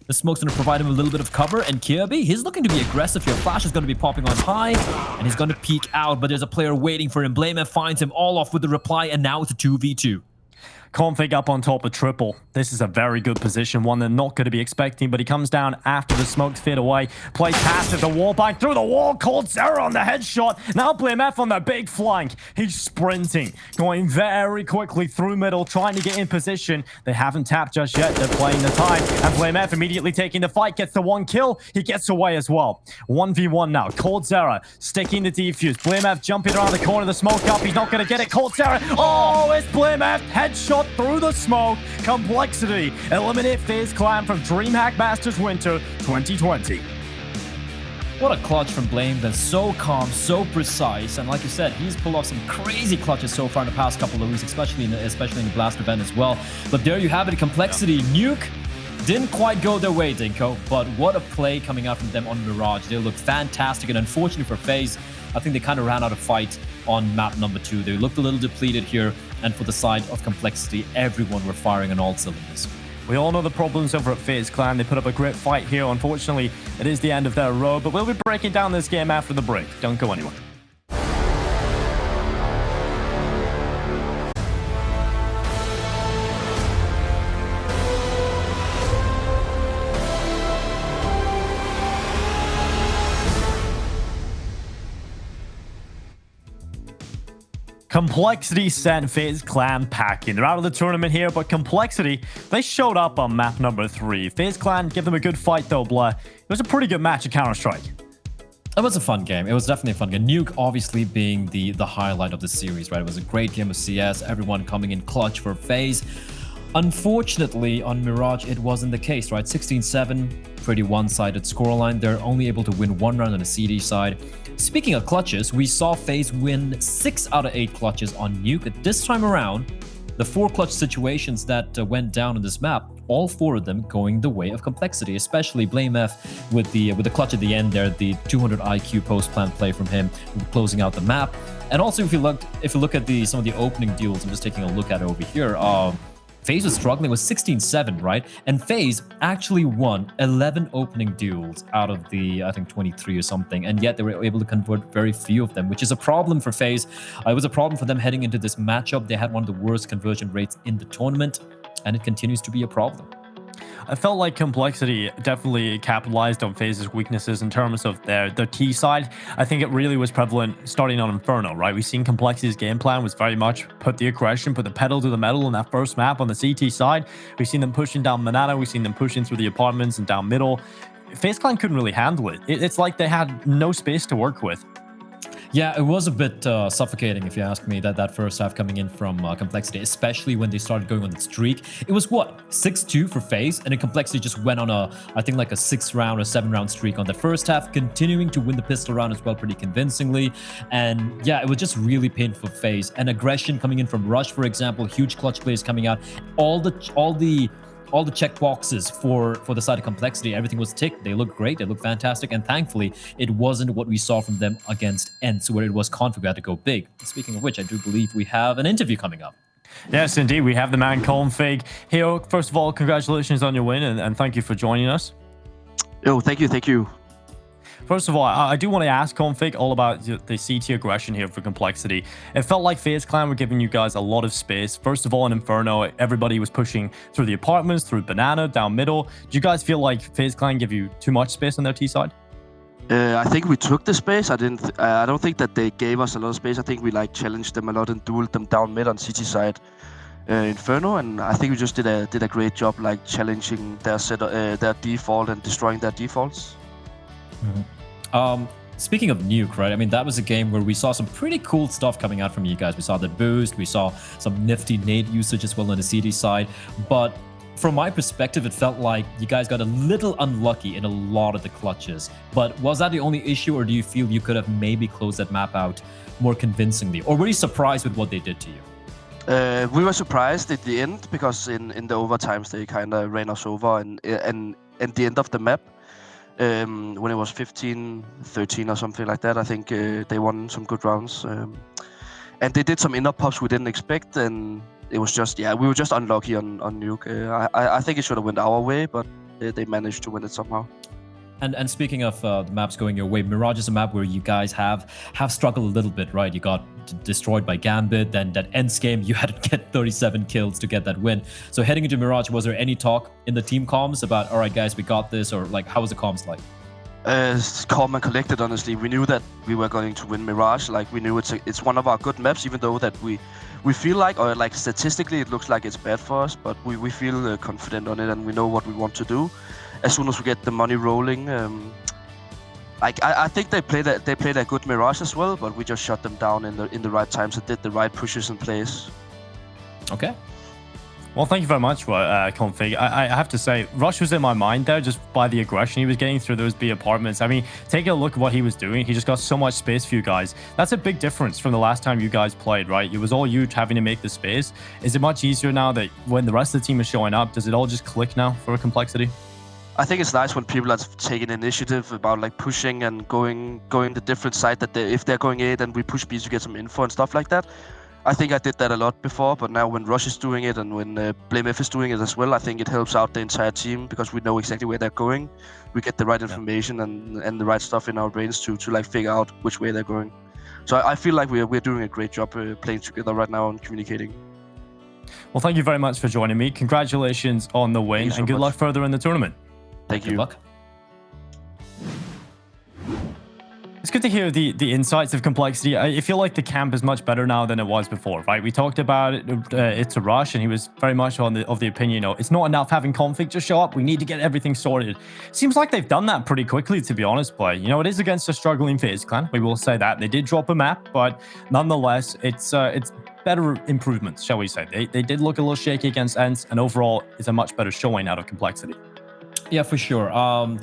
The smoke's going to provide him a little bit of cover, and Kjærby, he's looking to be aggressive here. Flash is going to be popping on high, and he's going to peek out, but there's a player waiting for him. BlameF finds him all off with the reply, and now it's a 2v2. Config up on top of triple. This is a very good position, one they're not going to be expecting, but he comes down after the smokes fade away. Plays past the wall back through the wall. coldzera on the headshot. Now BlameF on the big flank. He's sprinting, going very quickly through middle, trying to get in position. They haven't tapped just yet. They're playing the time, and BlameF immediately taking the fight, gets the 1 kill. He gets away as well. 1v1 now. coldzera sticking the defuse. BlameF jumping around the corner. The smoke up. He's not going to get it. coldzera. Oh, it's BlameF. Headshot through the smoke. Complexity eliminate FaZe Clan from DreamHack Masters Winter 2020. What a clutch from Blame. That's so calm, so precise, and like you said, he's pulled off some crazy clutches so far in the past couple of weeks, especially in the Blast event as well. But there you have it, Complexity. Nuke didn't quite go their way, Dinko, but what a play coming out from them on Mirage. They look fantastic, and unfortunately for FaZe, I think they kind of ran out of fight on map number 2. They looked a little depleted here, and for the side of Complexity, everyone were firing on all cylinders. We all know the problems over at FaZe Clan. They put up a great fight here. Unfortunately, it is the end of their road, but we'll be breaking down this game after the break. Don't go anywhere. Complexity sent FaZe Clan packing. They're out of the tournament here, but Complexity, they showed up on map number 3. FaZe Clan give them a good fight though, Blair. It was a pretty good match at Counter-Strike. It was a fun game. It was definitely a fun game. Nuke obviously being the highlight of the series, right? It was a great game of CS. Everyone coming in clutch for FaZe. Unfortunately, on Mirage, it wasn't the case, right? 16-7, pretty one-sided scoreline. They're only able to win one round on the CD side. Speaking of clutches, we saw FaZe win 6 out of 8 clutches on Nuke. This time around, the 4 clutch situations that went down on this map, all 4 of them going the way of Complexity, especially BlameF with the clutch at the end there, the 200 IQ post-plant play from him, closing out the map. And also, if you look at some of the opening duels, I'm just taking a look at it over here. FaZe was struggling with 16-7, right? And FaZe actually won 11 opening duels out of the, I think, 23 or something. And yet they were able to convert very few of them, which is a problem for FaZe. It was a problem for them heading into this matchup. They had one of the worst conversion rates in the tournament, and it continues to be a problem. I felt like Complexity definitely capitalized on FaZe's weaknesses in terms of their T side. I think it really was prevalent starting on Inferno, right? We've seen Complexity's game plan was very much put the aggression, put the pedal to the metal in that first map on the CT side. We've seen them pushing down Banana. We've seen them pushing through the apartments and down middle. FaZe Clan couldn't really handle it. It's like they had no space to work with. Yeah, it was a bit suffocating, if you ask me, that first half coming in from Complexity, especially when they started going on the streak. It was, what, 6-2 for FaZe, and then Complexity just went on I think like a 6-round or 7-round streak on the first half, continuing to win the pistol round as well pretty convincingly. And yeah, it was just really painful for FaZe. And aggression coming in from Rush, for example, huge clutch plays coming out. All the check boxes for the side of Complexity, everything was ticked. They looked great, they looked fantastic, and thankfully it wasn't what we saw from them against ENCE, where it was config had to go big. Speaking of which, I do believe we have an interview coming up. Yes, indeed, we have the man config. Hey, first of all, congratulations on your win, and thank you for joining us. Oh, thank you. First of all, I do want to ask Config all about the CT aggression here for Complexity. It felt like FaZe Clan were giving you guys a lot of space. First of all, in Inferno, everybody was pushing through the apartments, through Banana, down middle. Do you guys feel like FaZe Clan give you too much space on their T side? I think we took the space. I don't think that they gave us a lot of space. I think we challenged them a lot and dueled them down mid on CT side. Inferno, and I think we just did a great job challenging their default and destroying their defaults. Mm-hmm. Speaking of Nuke, right? I mean, that was a game where we saw some pretty cool stuff coming out from you guys. We saw the boost, we saw some nifty nade usage as well on the CD side. But from my perspective, it felt like you guys got a little unlucky in a lot of the clutches. But was that the only issue, or do you feel you could have maybe closed that map out more convincingly? Or were you surprised with what they did to you? We were surprised at the end because in the overtimes they kind of ran us over, and at the end of the map, when it was 15-13 or something like that, I think they won some good rounds. And they did some inner pops we didn't expect, and it was just, we were just unlucky on Nuke. I think it should have went our way, but they managed to win it somehow. And speaking of the maps going your way, Mirage is a map where you guys have struggled a little bit, right? You got destroyed by Gambit, then that ENCE game, you had to get 37 kills to get that win. So heading into Mirage, was there any talk in the team comms about, all right, guys, we got this, or how was the comms like? Calm and collected, honestly. We knew that we were going to win Mirage. We knew it's one of our good maps, even though that we feel statistically it looks like it's bad for us, but we feel confident on it, and we know what we want to do. As soon as we get the money rolling, I think they played a good Mirage as well, but we just shut them down in the right times and did the right pushes and plays. Okay. Well, thank you very much, Config. I have to say, Rush was in my mind there just by the aggression he was getting through those B apartments. I mean, take a look at what he was doing. He just got so much space for you guys. That's a big difference from the last time you guys played, right? It was all you having to make the space. Is it much easier now that when the rest of the team is showing up, does it all just click now for Complexity? I think it's nice when people are taking initiative about pushing and going the different side, that if they're going A, then we push B to get some info and stuff like that. I think I did that a lot before, but now when Rush is doing it and when BlameF is doing it as well, I think it helps out the entire team because we know exactly where they're going. We get the right information and the right stuff in our brains to like figure out which way they're going. So I feel like we're doing a great job playing together right now and communicating. Well, thank you very much for joining me. Congratulations on the win, and good luck further in the tournament. Thank you. Good luck. It's good to hear the insights of Complexity. I feel like the camp is much better now than it was before, right? We talked about it. It's a rush, and he was very much of the opinion, you know, it's not enough having config just show up. We need to get everything sorted. Seems like they've done that pretty quickly, to be honest. But you know, it is against a struggling FaZe clan. We will say that they did drop a map, but nonetheless, it's better improvements, shall we say? They did look a little shaky against Ents, and overall, it's a much better showing out of Complexity. Yeah, for sure.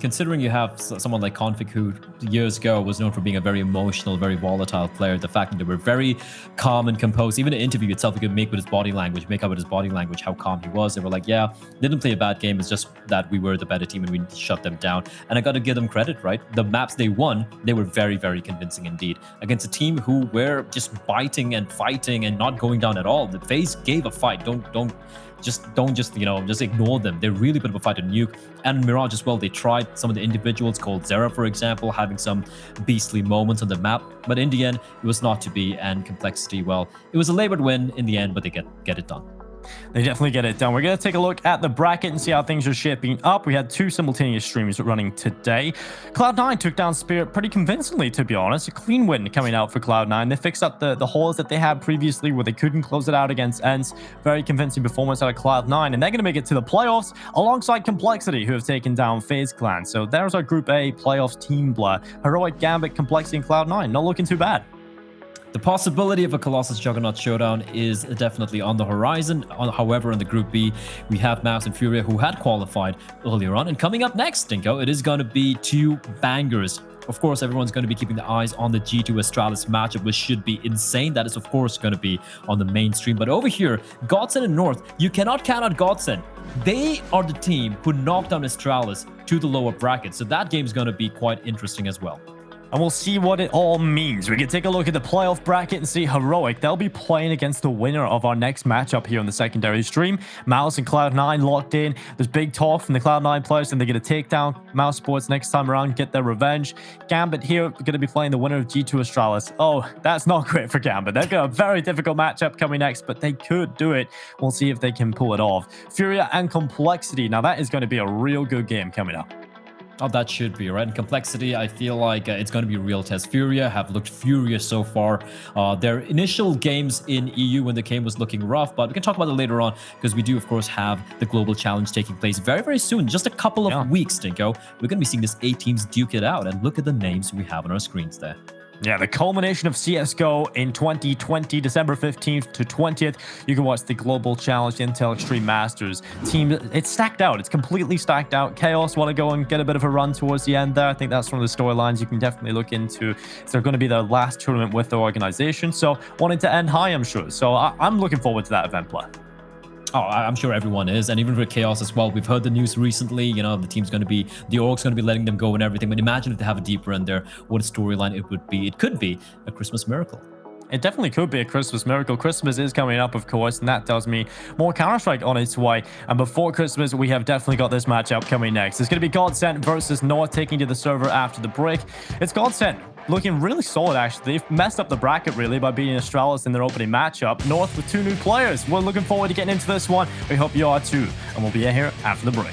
Considering you have someone like Config, who years ago was known for being a very emotional, very volatile player, the fact that they were very calm and composed, even the interview itself, you could make with his body language, make out with his body language how calm he was. They were like, yeah, they didn't play a bad game. It's just that we were the better team and we shut them down. And I got to give them credit, right? The maps they won, they were very, very convincing indeed. Against a team who were just biting and fighting and not going down at all. The FaZe gave a fight. Don't just you know, just ignore them. They really put up a fight on Nuke and Mirage as well. They tried some of the individuals, called Zera, for example, having some beastly moments on the map, but in the end it was not to be. And Complexity, well, it was a labored win in the end, but they get it done. They definitely get it done. We're going to take a look at the bracket and see how things are shaping up. We had 2 simultaneous streams running today. Cloud9 took down Spirit pretty convincingly, to be honest. A clean win coming out for Cloud9. They fixed up the holes that they had previously where they couldn't close it out against Ents. Very convincing performance out of Cloud9, and they're going to make it to the playoffs alongside Complexity, who have taken down FaZe Clan. So there's our Group A playoffs team blur. Heroic, Gambit, Complexity, and Cloud9. Not looking too bad. The possibility of a Colossus Juggernaut showdown is definitely on the horizon. However, in the Group B, we have Mouse and Furia, who had qualified earlier on. And coming up next, Stinko, it is going to be 2 bangers. Of course, everyone's going to be keeping their eyes on the G2 Astralis matchup, which should be insane. That is, of course, going to be on the mainstream. But over here, Godsend and North, you cannot count out Godsend. They are the team who knocked down Astralis to the lower bracket. So that game is going to be quite interesting as well. And we'll see what it all means. We can take a look at the playoff bracket and see Heroic. They'll be playing against the winner of our next matchup here on the secondary stream. Mouse and Cloud9 locked in. There's big talk from the Cloud9 players, and they're going to take down Mouse Sports next time around, get their revenge. Gambit here going to be playing the winner of G2 Astralis. Oh, that's not great for Gambit. They've got a very difficult matchup coming next, but they could do it. We'll see if they can pull it off. Furia and Complexity. Now, that is going to be a real good game coming up. Oh, that should be, right? And Complexity, I feel like it's going to be a real test. Furia have looked furious so far. Their initial games in EU when the game was looking rough, but we can talk about it later on because we do, of course, have the Global Challenge taking place very, very soon. Just a couple of weeks, Stinko. We're going to be seeing this 8 teams duke it out, and look at the names we have on our screens there. Yeah, the culmination of CSGO in 2020, December 15th to 20th. You can watch the Global Challenge Intel Extreme Masters team. It's stacked out. It's completely stacked out. Chaos want to go and get a bit of a run towards the end there. I think that's one of the storylines you can definitely look into. They're going to be their last tournament with the organization. So wanting to end high, I'm sure. So I'm looking forward to that event play. Oh, I'm sure everyone is. And even for Chaos as well, we've heard the news recently, you know, the org's going to be letting them go and everything. But imagine if they have a deeper in there, what a storyline it would be. It could be a Christmas miracle. It definitely could be a Christmas miracle. Christmas is coming up, of course, and that tells me more Counter-Strike on its way. And before Christmas, we have definitely got this matchup coming next. It's going to be Godsend versus North, taking to the server after the break. It's Godsend looking really solid, actually. They've messed up the bracket, really, by beating Astralis in their opening matchup. North with 2 new players. We're looking forward to getting into this one. We hope you are, too. And we'll be here after the break.